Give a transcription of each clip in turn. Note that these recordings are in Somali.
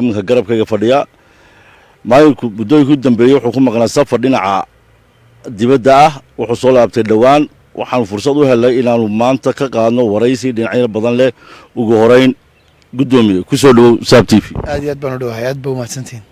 minka garabkayga fadhiya maayinku muddooyinkii u dambeeyey wuxuu ku maqnaa safar dhinaca dibadda ah wuxuu soo laabtay dhowaan waxaanu fursad u helay inaanu maanta ka qaadno waraysi dhinacyo badan leh ugu horeyn gudoomiye ku soo dhawow Saab TV aad iyo aad baan u dhawahay aad baa u mahadsantiin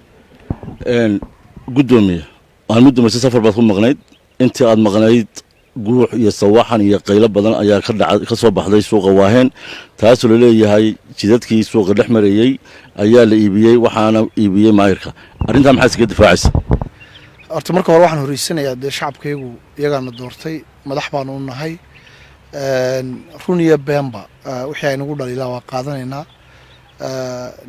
gudoomiye aan muddo markii safar baad ku maqnayd intii aad maqnayd guux iyo sawaxan iyo qaylo badan ayaa ka soo baxday suuqa Waaheen taasoo la leeyahay jidadkii suuqa dhex marayay ayaa la iibiyay waxaana iibiyay maayirka arrinta maxaa iska difaacaysa horta marka hore waxaan horeysanayaa shacabkaygu iyagaana doortay madax baan u nahay runiya bemba wixii ay nagu dhaliilaa waa qaadanaynaa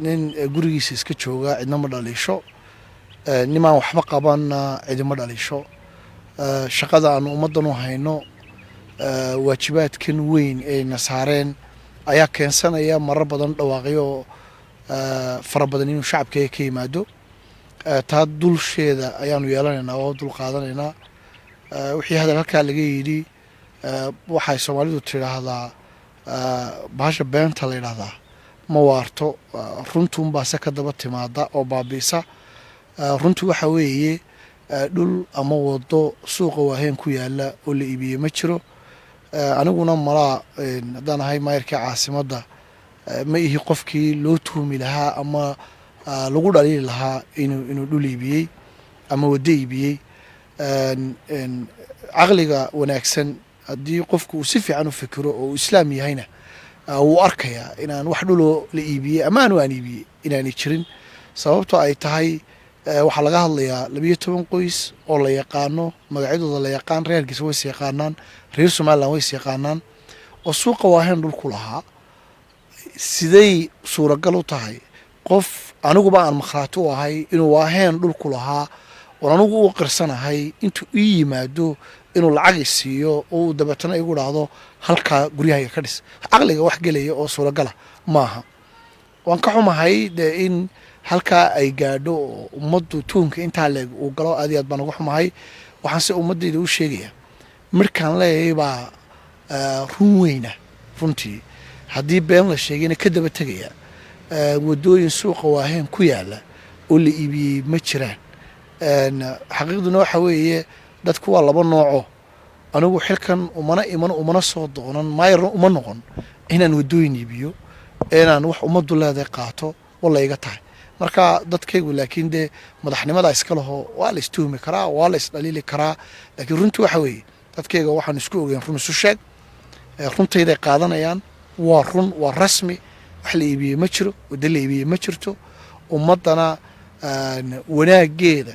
nin gurigiisa iska jooga cidna ma dhaliisho nimaan waxba qabanna cidima dhaliisho shaqada aan ummadan u hayno waajibaadkan weyn ee nasaareen ayaa keensanaya marar badan dhawaaqyo fara badan inuu shacabkayga ka yimaado taa dulsheeda ayaanu yeelanaynaa oo dul qaadanaynaa wixii hadal halkaa laga yidhi waxay soomaalidu tidhaahdaa bahasha beenta la yidhaahdaa ma waarto runtuunbaase ka daba timaada oo baabiisa runtu waxa weeye dhul ama wado suuqa Waaheen ku yaala oo la iibiyey ma jiro aniguna malaa haddaan ahay maayirkii caasimadda ma ihi qofkii loo tuhumi lahaa ama lagu dhaliili lahaa inuu dhul iibiyey ama wado iibiyey caqliga wanaagsan haddii qofku uu si fiican u fikiro oo uu islaam yahayna wuu arkayaa inaan wax dhuloo la iibiyey ama aan iibiyey inaanay jirin sababtoo ay tahay waxaa laga hadlayaa 12 qoys oo la yaqaano magacyadooda la yaqaan reer Hargeysa way yaqaanaan reer Soomaaliland way yaqaanaan oo suuqa Waaheen dhulku lahaa siday suuragal u tahay qof aniguba aan makhraati u ahay inuu Waaheen dhulku lahaa oo anigu u qirsanahay intuu ii yimaado inuu lacag siiyo oo dabatana igu dhaahdo halka guryaha ka dhis aqliga wax galaya oo suuragal maaha waan ka xumahay in halka ay gaadho ummadu tuunka inta leeg uu galo aad iyo aad baan uga xumahay waxaan si ummadayda u sheegaya markaan leeyahay baa run weyna runtii haddii been la sheegayna ka daba tagaya wadooyin suuqa Waaheen ku yaala oo la iibiyey ma jiraan xaqiiqduna waxa weeye dadku waa laba nooco anigu xilkan umana soo doonan maayirna uma noqon inaan wadooyin iibiyo inaan wax ummadu leedahay qaato wala iga tahay marka dadkaygu laakiin de madaxnimada iska laho waa la istuumi karaa waa la isdhaliili karaa laakiin runtu waxa weeye dadkayga waxaan isku ogeyn run isu sheeg runtayda qaadanayaan waa run waa rasmi wax la iibiyey ma jiro wada la iibiyey ma jirto ummadana wanaageeda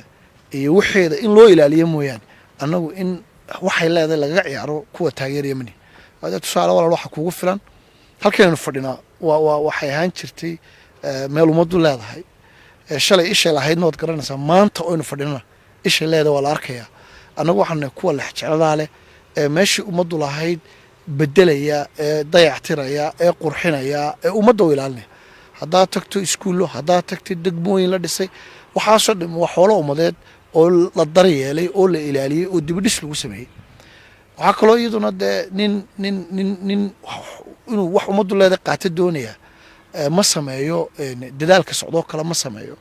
iyo waxeeda in loo ilaaliyo mooyaan annagu in waxay leedahay laga ciyaaro kuwa taageeraya mani wada tusaale walaal waxa kugu filan halkeennu fadhinaa waxay ahaan jirtay meel ummadu leedahay shalay isha lahayd nood garanaysaa maanta oo inu fadhinana isha leedahay waa la arkayaa annagu waxaan kuwa lex jecladaa leh meeshii ummadu lahayd bedelaya dayactiraya qurxinaya ummadda u ilaalinaya haddaa tagto iskuullo haddaa tagto degmooyin la dhisay waxaasoo dhan waa xoolo ummadeed oo la daryeelay oo la ilaaliyey oo dibadhis lagu sameeyey waxaa kaloo iyaduna dee nin inuu wax ummaddu leedahay qaata doonaya ma sameeyo dadaalka socdoo kale ma sameeyo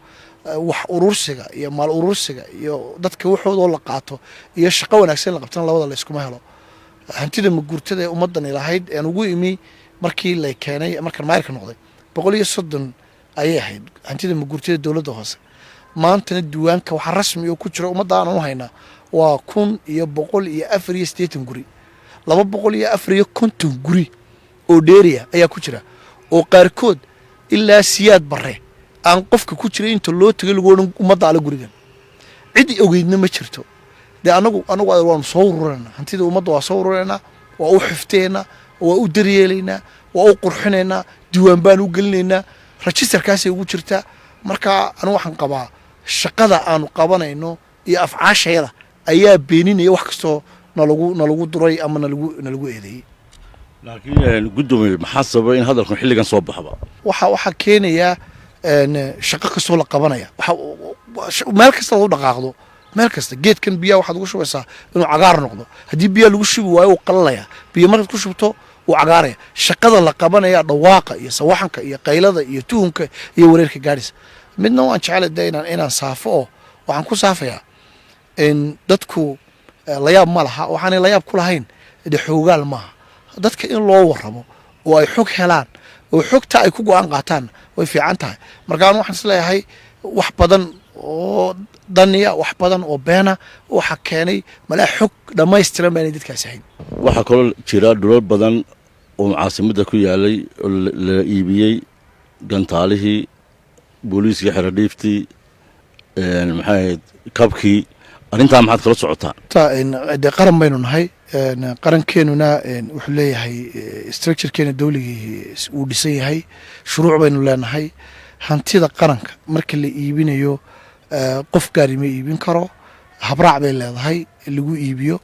wax urursiga iyo maal urursiga iyo dadka waxoodoo la qaato iyo shaqo wanaagsan la qabtana labada la iskuma helo hantida maguurtada ee ummadan ilahayd aan ugu imi markii la keenay markaan maayirka noqday 130 ayay ahayd hantida maguurtada dawladda hoose maantana diiwaanka waxa rasmi oo ku jira ummadda aan u haynaa waa 1184 guri 250 guri oo dheeriya ayaa ku jira oo qaarkood ilaa siyaad bare aan qofka ku jiray inta loo tagay lagu oran ummadda ala gurigan cid ogeydna ma jirto de anagu waan soo ururana hantida ummadda waa soo ururana waa u xifteena waa u daryeeleyna waa u qurxinayna diiwaan baan u gelinayna registerkaasay ugu jirtaa marka anu waxaan qabaa shaqada aanu qabanayno iyo afcaashayada ayaa beeninaya wax kasto nalagu duray ama nalagu eedeeyay laakiin gudoomiye maxaa sababay in hadalkan xilligan soo baxba waxa keenaya shaqo kastoo la qabanaya meel kasta lagu dhaqaaqdo meel kasta geedkan biyaha waxaad ugu shubaysaa inuu cagaar noqdo haddii biyaha lagu shubi waayo uu qalalaya biyo markaad ku shubto uu cagaaraya shaqada la qabanaya dhawaaqa iyo sawaxanka iyo qaylada iyo tuhunka iyo wareerka gaadhisa midna waan jeclay de inaan saafo oo waxaan ku saafayaa in dadku la yaab ma laha waxaanay la yaab ku lahayn de xoogaal maaha dadka in loo warramo oo ay xog helaan oo xogta ay ku go'aan qaataan way fiican tahay markaan waxaan isleeyahay wax badan oo daniya wax badan oo beena waxa keenay malaa xog dhammaystiran baan dadkaas ahayn waxa kaloo jira dhulal badan oo caasimada ku yaalay oo la iibiyey gantaalihii booliiska xeradhiiftii maxay kabkii arrintaa maxaad kala socotaa de qaran baynu nahay qarankeenuna wuxuu leeyahay structurekeena dawligii uu dhisan yahay shuruuc baynu leenahay hantida qaranka marka la iibinayo qof gaari ma iibin karo habraac bay leedahay lagu iibiyo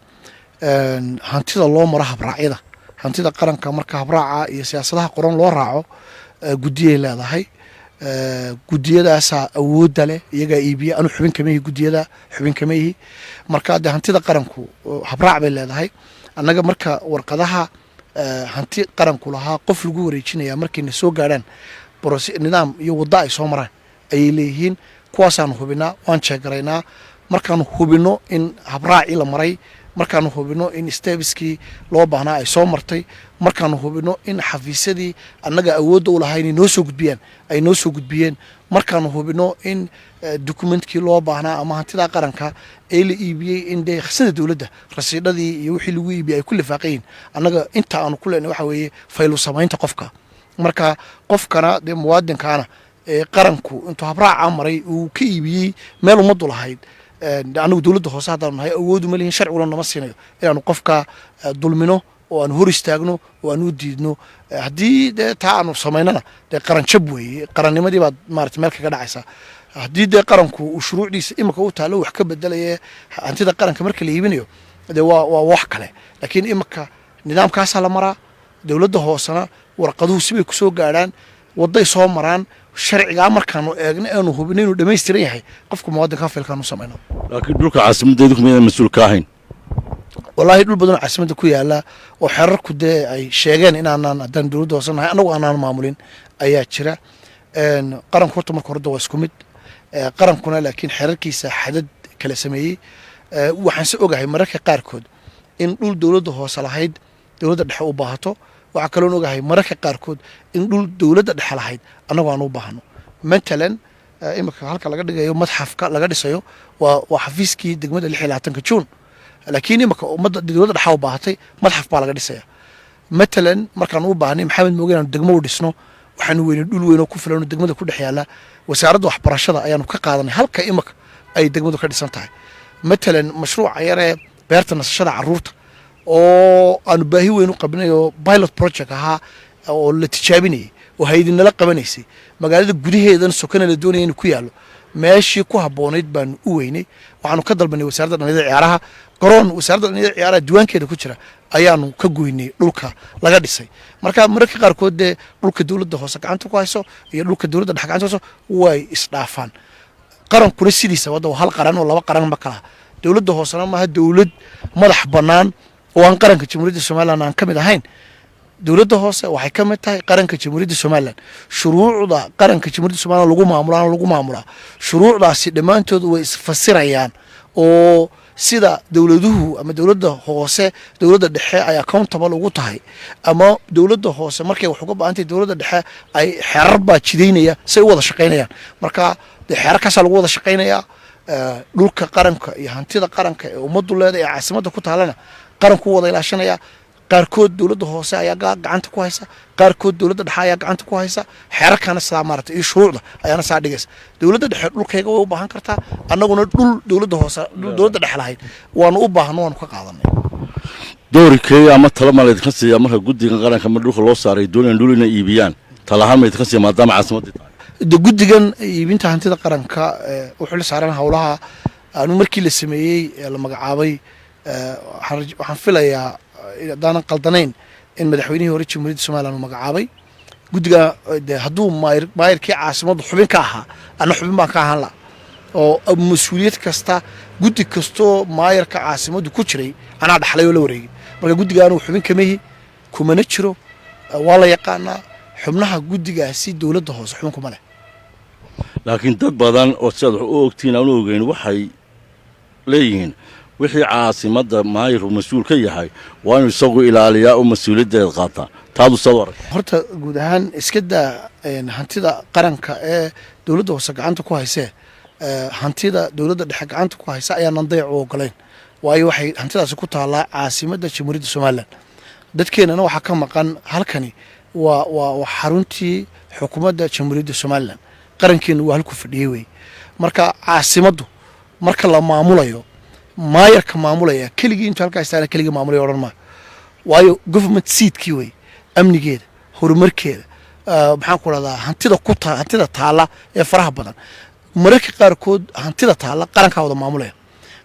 hantida loo maro habraacyada hantida qaranka marka habraaca iyo siyaasadaha qoran loo raaco guddiyay leedahay guddiyadaasaa awoodda leh iyagaa iibiya anu xubin kama ihi guddiyada xubin kama ihi marka dee hantida qaranku habraac bay leedahay annaga marka warqadaha hanti qaranku lahaa qof lagu wareejinaya markayna soo gaadhaan nidaam iyo wadda ay soo maraan ayay leeyihiin kuwaasaanu hubinaa waan jeegaraynaa markaanu hubinno in habraacii la maray markaanu hubinno in stebiskii loo baahnaa ay soo martay markaanu hubinno in xafiisyadii annaga awoodda u lahaa inay noo soo gudbiyaan ay noo soo gudbiyeen markaanu hubinno in dokumentkii loo baahnaa ama hantida qaranka ee la iibiyey in dee khasnada dowladda rasiidhadii iyo wixii lagu iibiyey ay ku lifaaqayiin annaga inta aanu ku leenay waxa weeye faylu samaynta qofka marka qofkana dee muwaadinkaana ee qaranku intuu habraaca maray uu ka iibiyey meel ummaddu lahayd anagu dowladda hoose haddaanu nahay awoodu ma lihin sharciguna nama siinayo inaanu qofka dulmino oo aanu hor istaagno oo aanu u diidno haddii dee taa aanu samaynana dee qaranjab weeye qarannimadii baad maarata meel kaga dhacaysaa haddii dee qaranku uu shuruucdiisa imika u taallo wax ka bedelaye hantida qaranka marka la iibinayo dee waa wax kale laakiin imika nidaamkaasaa la maraa dowladda hoosena warqaduhu sibay ku soo gaadhaan wadday soo maraan sharcigaa markaanu eegno aanu hubino inuu dhammaystiran yahay qofka muwaadinka filkaanu samayno laakiin dhulka caasimadeedu kuma inaan mas-uul ka ahayn wallaahi dhul badanoo caasimadda ku yaala oo xerarku dee ay sheegeen inaanaan haddaan dowladda hoose nahay annagu aanaan maamulin ayaa jira qaranku horta marka horeda waa isku mid qarankuna laakiin xerarkiisa xadad kala sameeyey waxaanse ogahay mararka qaarkood in dhul dowladda hoose lahayd dowladda dhexe u baahato waxaa kaloon ogahay mararka qaarkood in dhul dowladda dhexe lahayd annagu aan u baahno matalan imika halka laga dhigayo madxafka laga dhisayo waa xafiiskii degmada 16 juun laakiin imika ummadda dowladda dhexe u baahatay madxaf baa laga dhisaya matalan markaan u baahnay maxamed mooge inaanu degmo u dhisno waxaanu weynay dhul weyn oo ku filan degmada ku dhex yaala wasaaradda waxbarashada ayaanu ka qaadanay halka imika ay degmadu ka dhisan tahay matalan mashruuca yaree beerta nasashada carruurta oo aanu baahi weyn u qabnay oo pilot project ahaa oo la tijaabinayay oo haydinala qabanaysay magaalada gudaheedan sokana la doonaya inuu ku yaallo meeshii ku habboonayd baanu u weynay waxaanu ka dalbanay wasaaradda dhallinyarada ciyaaraha garoon wasaaradda dhallinyarada ciyaaraha diiwaankeeda ku jira ayaanu ka goynay dhulka laga dhisay marka mararka qaarkood dee dhulka dowladda hoose gacanta ku hayso iyo dhulka dowladda dhexe gacanta ku hayso way isdhaafaan qarankuna sidiisa wadda waa hal qaran oo laba qaran ma kala dowladda hoosena maaha dowlad madax bannaan oo aan qaranka jamhuuriyadda somalilan aan ka mid ahayn dowladda hoose waxay ka mid tahay qaranka jamhuuriyadda somalilan shuruucda qaranka jamhuuriyadda somalilan lagu maamulaa shuruucdaasi dhammaantood way isfasirayaan oo sida dowladuhu ama dowladda hoose dowladda dhexe ay accountable ugu tahay ama dowladda hoose markay wax uga baahantahay dowladda dhexe ay xeerar baa jidaynaya say u wada shaqaynayaan marka dee xeerarkaasaa lagu wada shaqaynayaa dhulka qaranka iyo hantida qaranka ee ummaddu leedahay ee caasimadda ku taalana qaranku wada ilaashanaya qaarkood dowladda hoose ayaa gacanta ku haysa qaarkood dowladda dhexe ayaa gacanta ku haysa xeerarkana sidaa maarata iyo shuruucda ayaana saa dhigaysa dowladda dhexe dhulkayga way u baahan kartaa annaguna dhul dowladda hoose dowladda dhexe lahayd waanu u baahno waanu ka qaadanay doorikeeya ama tala ma laydinka siiya marka guddigan qaranka ma dhulka loo saaray doonayaan dhul inay iibiyaan talahaan ma laydinka siiya maadaama caasimaddii tahay de guddigan iibinta hantida qaranka wuxuu la saaran howlaha aanu markii la sameeyey la magacaabay waxaan filayaa haddaanan qaldanayn in madaxweynihii hore jamhuuriyadda somalilan uu magacaabay guddiga de hadduu maayirkii caasimaddu xubin ka ahaa anna xubin baan ka ahaan la oo mas-uuliyad kasta guddi kastoo maayirka caasimaddu ku jiray anaa dhaxlay oo la wareegay marka guddigaanu xubin kamahi kumana jiro waa la yaqaanaa xubnaha guddigaasi dowladda hoose xubin kuma leh laakiin dad badan oo sidaad wax u ogtiin aan u ogeyn waxay leeyihiin wixii caasimadda maayirku mas-uul ka yahay waa inuu isagu ilaaliyaa oo mas-uuliyaddeeda qaataa taadu sad arag horta guud ahaan iska daa hantida qaranka ee dowladda hoose gacanta ku haysee hantida dowladda dhexe gacanta ku haysa ayaanan dayac u ogolayn waayo waxay hantidaasi ku taallaa caasimadda jamhuuriyadda somalilan dadkeenana waxaa ka maqan halkani waa xaruntii xukuumadda jamhuuriyadda somalilan qarankeena waa halku fadhiyey wey marka caasimaddu marka la maamulayo maayarka maamulaya keligii intuu halkaa istaana keligii maamulaya odhan maayo waayo government seatkii wey amnigeeda horumarkeeda maxaan ku rahdaa hantida taalla ee faraha badan mararka qaarkood hantida taalla qarankaa wada maamulaya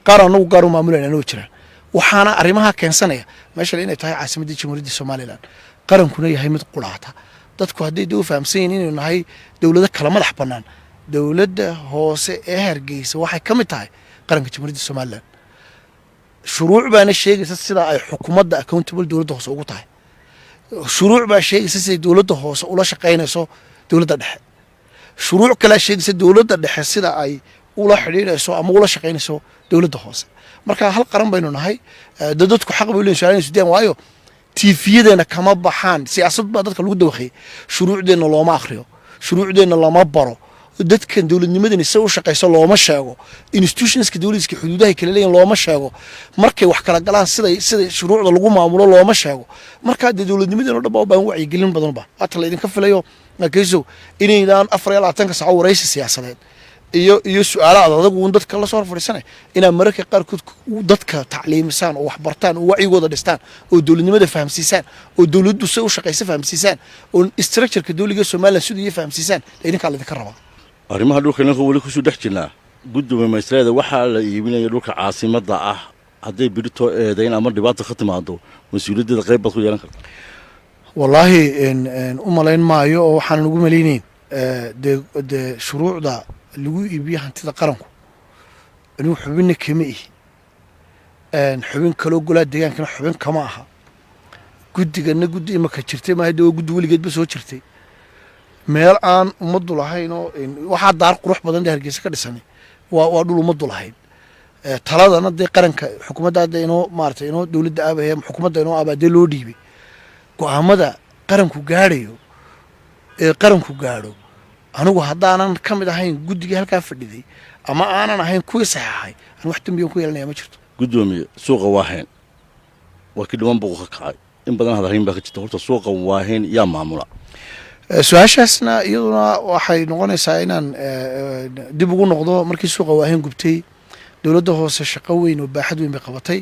qaar anagu gaar u maamulayna anoo jiraan waxaana arrimaha keensanaya meeshale inay tahay caasimaddii jamhuuriyadda somalilan qarankuna yahay mid quraata dadku hadday dee u fahamsan yihin inaynu nahay dowlado kala madax bannaan dowladda hoose ee hargeysa waxay ka mid tahay qaranka jamhuuriyadda somalilan shuruuc baana sheegaysa sida ay xukuumadda accountable dowladda hoose ugu tahay shuruuc baa sheegaysa siday dowladda hoose ula shaqaynayso dowladda dhexe shuruuc kalea sheegaysa dowladda dhexe sida ay ula xidhiidhayso ama ula shaqaynayso dowladda hoose marka hal qaran baynu nahay dadku xaq bay leeyihin su'aalaha sudaan waayo tiifiyadeena kama baxaan siyaasad baa dadka lagu dawaqeeyay shuruucdeenna looma akhriyo shuruucdeenna lama baro dadkan dowladnimadani se u shaqayso looma sheego institutionska dowladiska xuduudahay kala leeyihin looma sheego markay wax kala galaan sida shuruucda lagu maamulo looma sheego markaa dee dowladnimadeen o dhan baa u baahan wacyigelin badanba hata la idinka filayo markaysow inaydaan 24 saaco waraysi siyaasadeed iyo su-aala adadag uun dadka la soo hor fadhiisanay inaad mararka qaarkood dadka tacliimisaan oo waxbartaan oo wacyigooda dhistaan oo dowladnimada fahamsiisaan oo dowladdu se u shaqaysa fahamsiisaan oo structureka dowliga somalilan siduu iyo fahamsiisaan idinkaa laydinka rabaa arrimaha dhulka inanka weli kusoo dhex jirnaa gudoomiye maysleeda waxaa la iibinaya dhulka caasimadda ah hadday birito eedayn ama dhibaata ka timaado mas-uuliyaddeeda qayb baad ku yeelan karta wallaahi u malayn maayo oo waxaanan ugu malaynayn dee shuruucda lagu iibiyo hantida qaranku inuu xubinna kama ihi xubin kaloo golaa deegaankana xubin kama aha guddigana guddi imaka jirtay maaha dee waa guddi weligeedba soo jirtay meel aan ummaddu lahayn oo waxaa daar qurux badan dee hargeysa ka dhisanay waa dhul ummaddu lahayn taladana dee qaranka xukuumadda hadda inoo maaratay inoo dowladda aabahee xukuumadda inoo aabaa dee loo dhiibay go-aamada qaranku gaadhayo ee qaranku gaadho anigu haddaanan ka mid ahayn guddigii halkaa fadhiday ama aanan ahayn kuwii saxeexay aan wax dambiyan ku yeelanaya ma jirto gudoomiye suuqa waahayn waa kii dhiman buuq ka kacay in badan hadalhayn baa ka jirta horta suuqa waahayn yaa maamula su-aashaasna iyaduna waxay noqonaysaa inaan dib ugu noqdo markii suuqa waahayn gubtay dowladda hoose shaqo weyn oo baaxad weyn bay qabatay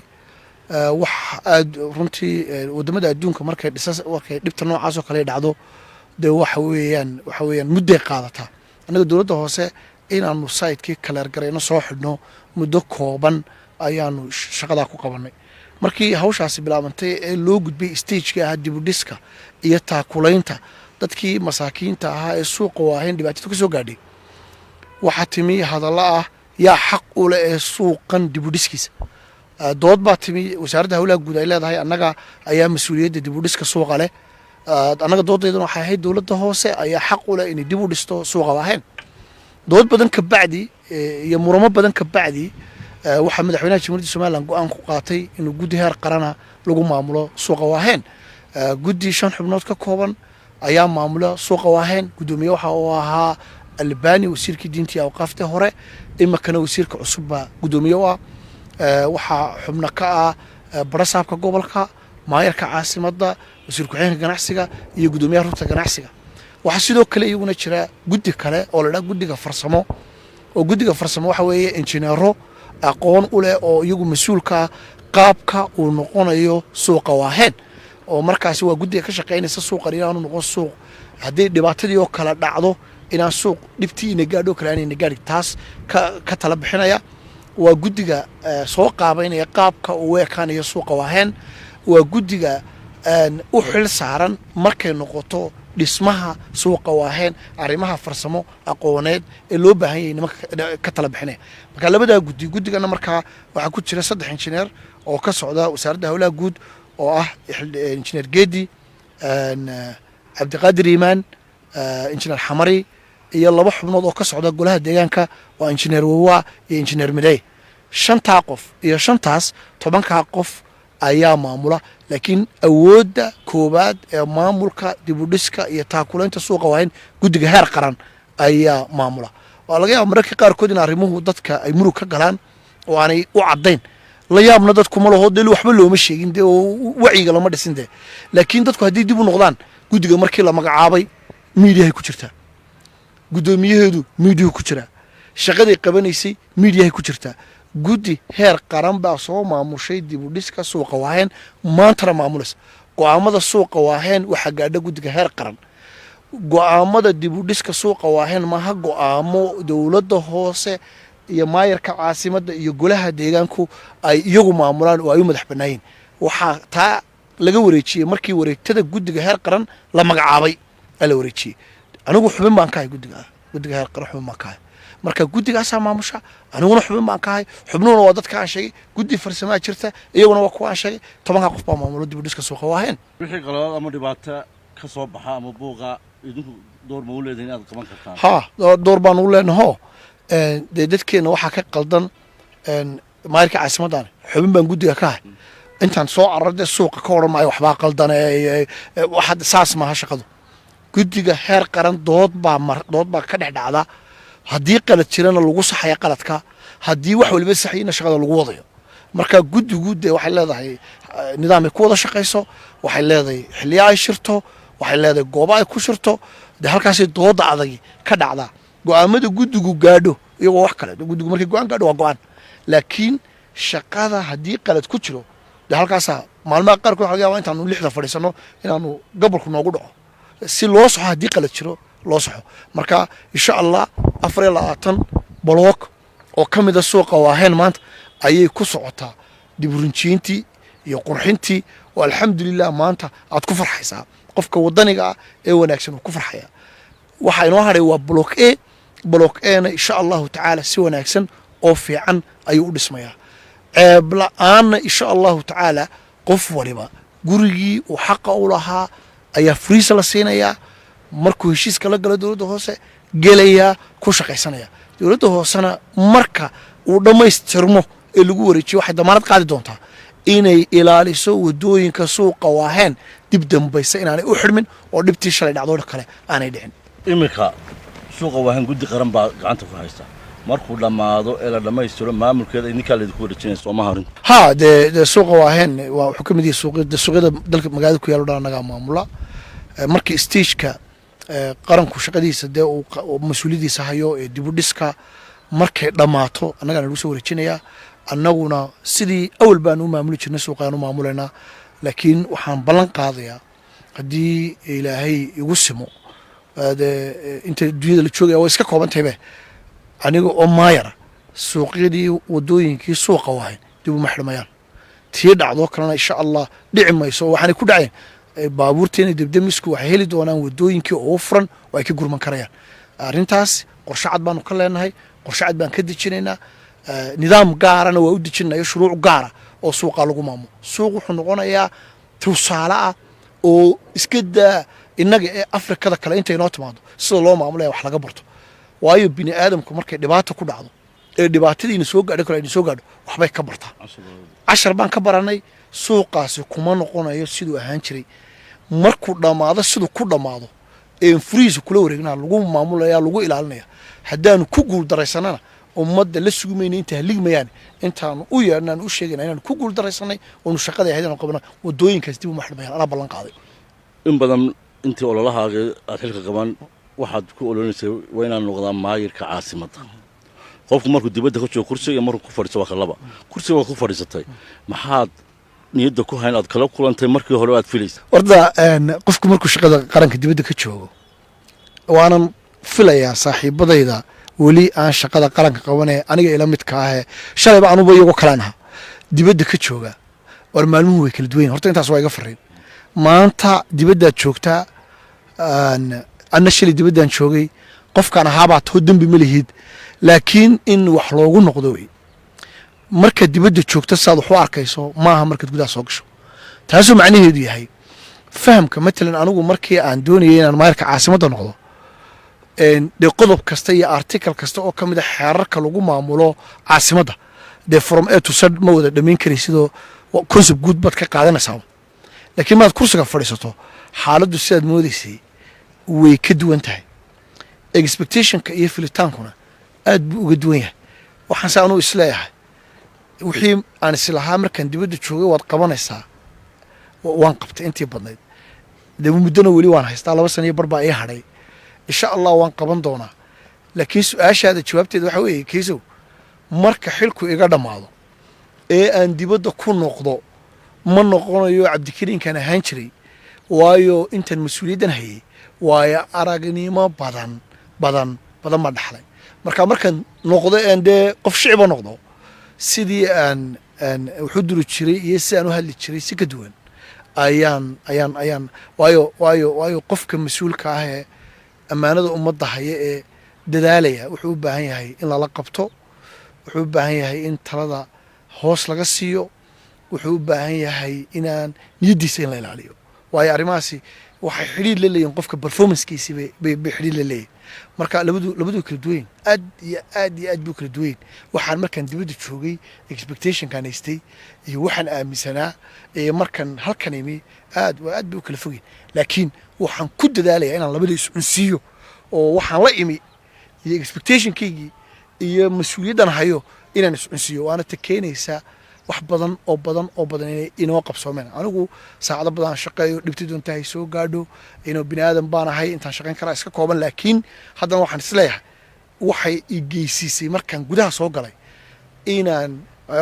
wax aad runtii waddamada adduunka markay dhibta noocaas oo kale dhacdo dee waxa weeyaan mudday qaadataa annaga dowladda hoose inaanu saytkii kaleergarayno soo xidhno muddo kooban ayaanu shaqadaa ku qabannay markii hawshaasi bilaabantay ee loo gudbay stagekii ahaa dibudhiska iyo taakulaynta dadkii masaakiinta ahaa ee suuqa waahayn dhibaatada ka soo gaadhay waxaa timi hadallo ah yaa xaq u leh ee suuqan dibudhiskiisa dood baa timi wasaaradda hawlaha guud ay leedahay annaga ayaa mas-uuliyadda dibudhiska suuqa leh annaga doodaydana waxay ahayd dowladda hoose ayaa xaq u leh inay dib u dhisto suuqa waahayn dood badan ka bacdi iyo muramo badan ka bacdi waxaa madaxweynaha jamhuuriyadda somalilan go-aan ku qaatay inuu guddi heer qarana lagu maamulo suuqa waahayn guddi 5 xubnood ka kooban ayaa maamula suuqa waahayn gudoomiye waxa uu ahaa albani wasiirkii diintii awqaafta hore imakana wasiirka cusub baa gudoomiye u ah waxaa xubno ka ah barasaabka gobolka maayarka caasimadda wasiir ku-xigeenka ganacsiga iyo gudoomiyaha rugta ganacsiga waxaa sidoo kale iyaguna jira guddi kale oo la dhaha guddiga farsamo oo guddiga farsamo waxa weeye injineero aqoon u leh oo iyagu mas-uulka ah qaabka uu noqonayo suuqa waahayn oo markaasi waa guddiga ka shaqaynaysa suuqan inaanu noqon suuq haddii dhibaatadii oo kale dhacdo inaan suuq dhibtii ina gaadho kale aanayna gaadhin taas ka tala bixinaya waa guddiga soo qaabaynaya qaabka uu ekaanayo suuqa waahayn waa guddiga u xil saaran markay noqoto dhismaha suuqa waahayn arrimaha farsamo aqooneed ee loo baahan yahay nimanka ka tala bixinaya marka labadaa guddigana markaa waxaa ku jira 3 injineer oo ka socda wasaaradda hawlaha guud oo ah injineer geedi cabdiqaadir iimaan injineer xamari iyo 2 xubnood oo ka socda golaha deegaanka waa injineer Wawa iyo injineer Midey 5 qof iyo 5taas 10 qof ayaa maamula laakiin awoodda koobaad ee maamulka dib u dhiska iyo taakuleynta suuqa waahayn guddiga heer qaran ayaa maamula waa laga yaabaa mararka qaarkood in arrimuhu dadka ay murug ka galaan oo aanay u caddayn la yaabna dadku ma laho deel waxba looma sheegin dee wacyiga lama dhisin dee laakiin dadku haddii dib u noqdaan guddiga markii la magacaabay miidiyahay ku jirtaa guddoomiyaheedu miidiyuhu ku jiraa shaqaday qabanaysay miidiyahay ku jirtaa guddi heer qaran baa soo maamushay dib u dhiska suuqa waahayn maantana maamulaysa go'aamada suuqa waahayn waxaa gaadha guddiga heer qaran go'aamada dib u dhiska suuqa waahayn maaha go'aamo dowladda hoose iyo maayarka caasimadda iyo golaha deegaanku ay iyagu maamulaan oo ay u madax bannaayeen waxaa taa laga wareejiyey markii wareegtada guddiga heer qaran la magacaabay la wareejiyey anigu xubin baan ka ahay guddiga heer qaran xubin baan ka ahay marka guddigaasaa maamusha aniguna xubin baan ka ahay xubnuhuna waa dadka aan sheegay guddi farsamaa jirta iyaguna waa kuwa aan sheegay 10 qof baa maamulo dib u dhiska suuqa waahayn wixii qalad ama dhibaato ka soo baxa ama buuqa idinku door ma u leedahay inaad qaban kartaan door baan u leenahay dee dadkeena waxaa ka qaldan maayarka caasimaddan xubin baan guddiga ka ahay intaan soo cararde suuqa ka odhan maayo waxbaa qaldan waxaad saas maaha shaqadu guddiga heer qaran dood baa ka dhex dhacda haddii qalad jirana lagu saxaya qaladka haddii wax waliba saxayina shaqada lagu wadayo marka guddigu dee waxay leedahay nidaam ay ku wada shaqayso waxay leedahay xilliya ay shirto waxay leedahay goobo ay ku shirto dee halkaasay dooda adag ka dhacdaa go'aamada guddigu gaadho iyagoo wax kale guddigu markay go'aan gaadho waa go'aan laakiin shaqada haddii qalad ku jiro dee halkaasaa maalmaha qaarkood waxa laga yaabaa intaanu 6 fadhiisano inaanu gobolku noogu dhaco si loo soxo haddii qalad jiro loo soxo marka insha Allah 24 baloog oo ka mid ah suuqa waahayn maanta ayay ku socotaa dib u rinjiintii iyo qurxintii oo alxamdulillah maanta aad ku farxaysaa qofka wadaniga ah ee wanaagsan uu ku farxaya waxa inoo haray waa block A na insha Allah ta'ala si wanaagsan oo fiican ayuu u dhismayaa ceeb la'aana insha Allah ta'ala qof waliba gurigii uu xaq u lahaa ayaa friis la siinayaa markuu heshiiska la galo dawladda hoose gelaya ku shaqaysanaya dawladda hoosena marka uu dhamaystirmo ee lagu wareejiyo waxay damaanad qaadi doontaa inay ilaaliso wadooyinka suuqa waahayn dib dambaysa inaanay u xidhmin oo dhibtii shalay dhacdo kale aanay dhicin imika suuqa waahayn guddi qaran baa gacanta ku haysta markuu dhamaado ee la dhamaystiro maamulkeeda idinka la idinku wareejinayso Soomaa harin de suuqa waahayn waa wuxuu kamid yahay suuqyada dalka magaalada ku yaalo dhanaga maamula markii stage-ka qaranku shaqadiisa dee uu mas'uuliyadiisa hayo ee dib u dhiska markay dhamaato annaga lagu soo wareejinayaa annaguna sidii awal baan u maamuli jirnay suuqaan u maamuleynaa laakiin waxaan ballan qaadayaa haddii ilaahay igu simo inta dunyada la joogaya way iska kooban tahay aniga oo maayara suuqyadii wadooyinkii suuqa waahayn dib uma xidhmayaan tii dhacdo kalena insha Allah dhici mayso waxaanay ku dhaceen baabuurteena dibdamisku waxay heli doonaan wadooyinkii oo furan oo ay ka gurman karayaan arrintaas qorshe cad baanu ka leenahay qorshe cad baan ka dejinaynaa nidaam gaarana waa u dejinayo shuruuc gaara oo suuqa lagu maamulo suuq wuxuu noqonayaa tusaale ah oo iska daa innaga ee Afrikada kale inta inoo timaado sida loo maamulaya wax laga barto waayo bini aadamku markay dhibaato ku dhacdo ee dhibaatadiina soo gaadhay kale ay soo gaadho waxbay ka bartaa 10 baan ka baranay suuqaasi kuma noqonayo sidoo ahaan jiray markuu dhamaado sidoo ku dhamaado ee freeze kula wareegnaa lagu maamulaya lagu ilaalinaya haddaanu ku guul daraysanana ummadda la sugumeynay inta haligmayaan intaan u yeernaan u sheegayna inaan ku guul daraysanay oo shaqada ay hadaan qabana wadooyinkaas dib u maxdhamayaan ana ballan qaaday in badan intii ololahaaga aad xilka qaban waxaad ku ololaysay waa inaan noqdaa maayirka caasimadda qofku markuu dibadda ka joogo kursiga markuu ku fadhiisto waa kalaba kursiga waa ku fadhiisatay maxaad niyadda ku hayn aad kala kulantay markii hore aad filaysay warda qofku markuu shaqada qaranka dibadda ka joogo waanan filayaa saaxiibadayda weli aan shaqada qaranka qabanay aniga ila midka ah shalayba anuba iyagu kalaanaha dibadda ka jooga war maalmuhu way kala duwan horta intaas waa iga fariin maanta dibadda joogtaa anna shalay dibaddan joogay qofkaan ahaabaa too dembi ma lihid laakiin in wax loogu noqdo wey marka dibadda joogta saad wax u arkayso maaha markaad gudaha soo gasho taasoo macnaheedu yahay fahamka matalan anigu markii aan doonayay inaan maayarka caasimadda noqdo dee qodob kasta iyo article kasta oo ka mid a xeerarka lagu maamulo caasimadda dee from a to z ma wada dhammayn karay sidoo concept guud baad ka qaadanaysaa laakiin maad kursiga fadhiisato xaaladdu sidaad moodaysay way ka duwan tahay expectationka iyo filitaankuna aad buu uga duwan yahay waxaan se anuu isleeyahay wixii aan islahaa markaan dibadda joogay waad qabanaysaa waan qabtay intii badnayd dee muddona weli waan haystaa 2 sano iyo bar baa ii hadhay insha allah waan qaban doonaa laakiin su-aashaada jawaabteeda waxa weeye kaysow marka xilku iga dhammaado ee aan dibadda ku noqdo ma noqonayo cabdikariinkaan ahaan jiray waayo intaan mas-uuliyaddan hayay waayo aragnimo badan ma dhaxlay marka markaan noqdo een dee qof shiciba noqdo sidii aan wuxuu duri jiray iyo si aan u hadli jiray si ka duwan ayaan waayo qofka mas-uulka ah ee ammaanada ummadda haya ee dadaalaya wuxuu u baahan yahay in lala qabto wuxuu u baahan yahay in talada hoos laga siiyo wuxuu u baahan yahay inaan niyaddiisa in la ilaaliyo waayo arrimahaasi waxay xidhiir la leeyihin qofka performancekiisi bay xidhiir la leeyihin marka labadu kala duwayn aad iyo aad buu kala duwayn waxaan markaan dibadda joogay expectationkaan haystay iyo waxaan aaminsanaa iyo markaan halkan imi aad buu kala fogeyn laakiin waxaan ku dadaalaya inaan labada is-cunsiiyo oo waxaan la imi iyo expectationkaygii iyo mas-uuliyaddan hayo inaan is-cunsiiyo waana ta keenaysaa wax badan inay inoo qabsoomeen anigu saacado badan shaqeeyo dhibti doonta hay soo gaadho inuu bini aadan baan ahay intaan shaqayn karaa iska kooban laakiin haddana waxaan isleeyahay waxay i geysiisay markaan gudaha soo galay inaan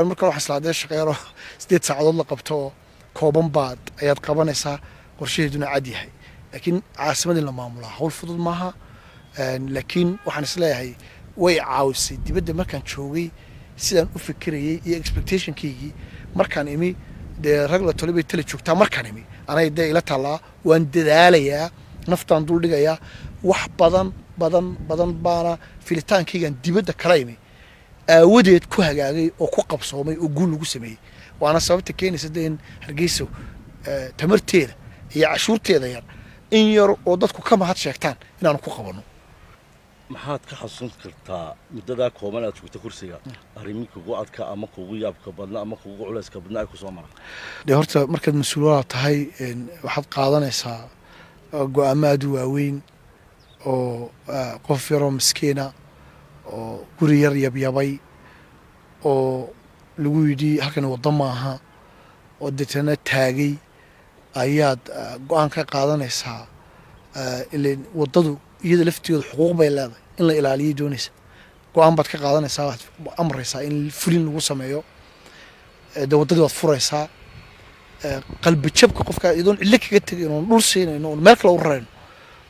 marka waxaan islaadee shaqeero 8 saacadood la qabto oo kooban baad ayaad qabanaysaa qorshaheeduna cad yahay laakiin caasimadii la maamulaa hawl fudud maaha laakiin waxaan isleeyahay way caawisay dibadda markaan joogay sidaan u fikirayay iyo expectationkaygii markaan imi dee rag la toli bay tala joogtaa markaan imi anay dee ila taallaa waan dadaalayaa naftaan dul dhigayaa wax badan baana filitaankaygaan dibadda kala imi aawadeed ku hagaagay oo ku qabsoomay oo guul lagu sameeyey waana sababta keenaysa dee in hargeyso tamarteeda iyo cashuurteeda yar in yar oo dadku ka mahad sheegtaan inaanu ku qabanno maxaad ka xasuusan kartaa muddadaa kooban aad joogta kursiga arrimi kugu adka ama kugu yaabka badna ama kugu culayska badna ay ku soo maraan dee horta markaad mas-uulada tahay waxaad qaadanaysaa go-aamo aad u waaweyn oo qof yaroo miskiina oo guri yar yabyabay oo lagu yidhi halkan waddo maaha oo deetana taagay ayaad go-aan ka qaadanaysaa ileen waddadu iyada lafteedu xuquuq bay leedahay in la ilaaliyay doonaysa go-aan baad ka qaadanaysaa waad amraysaa in fulin lagu sameeyo dee waddadii waad furaysaa qalbi jabka qofka iyadoon cille kaga tegay inoon dhul siinayno oon meel kale u rarayno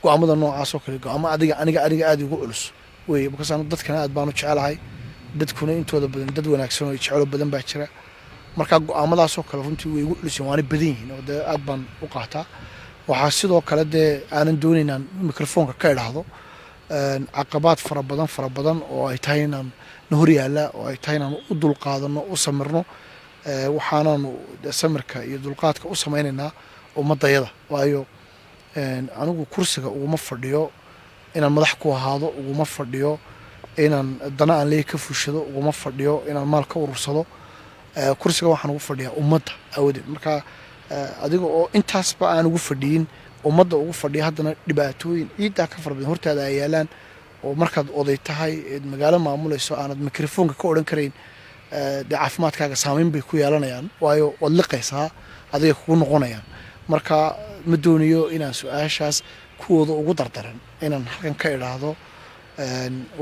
go-aamada noocaas oo kale go-aamo aniga aad igu culus wey markaas anu dadkana aad baanu jecelahay dadkuna intooda badan dad wanaagsan oo jecelo badan baa jira markaa go-aamadaasoo kale runtii way igu culusyiin waana badan yihiin oo dee aad baan u qaataa waxaa sidoo kale dee aanan doonaynaan microfoonka ka idhaahdo caqabaad fara badan oo ay tahay inaan na hor yaalla oo ay tahay inaan u dulqaadano u samirno waxaanaanu samirka iyo dulqaadka u samaynaynaa ummadayada waayo anigu kursiga uguma fadhiyo inaan madax ku ahaado uguma fadhiyo inaan dana aan leey ka fushado uguma fadhiyo inaan maal ka urursado kursiga waxaan ugu fadhiyaa ummadda awadeed marka adiga oo intaasba aan ugu fadhiyin ummadda ugu fadhiya haddana dhibaatooyin ciiddaa ka fara badan hortaada ay yaalaan oo markaad oday tahay eed magaalo maamulayso aanad mikrofoonka ka odhan karayn dee caafimaadkaaga saamayn bay ku yeelanayaan waayo waad liqaysaa adiga kugu noqonayaan marka ma doonayo inaan su-aashaas kuwooda ugu dardaran inaan halkan ka idhaahdo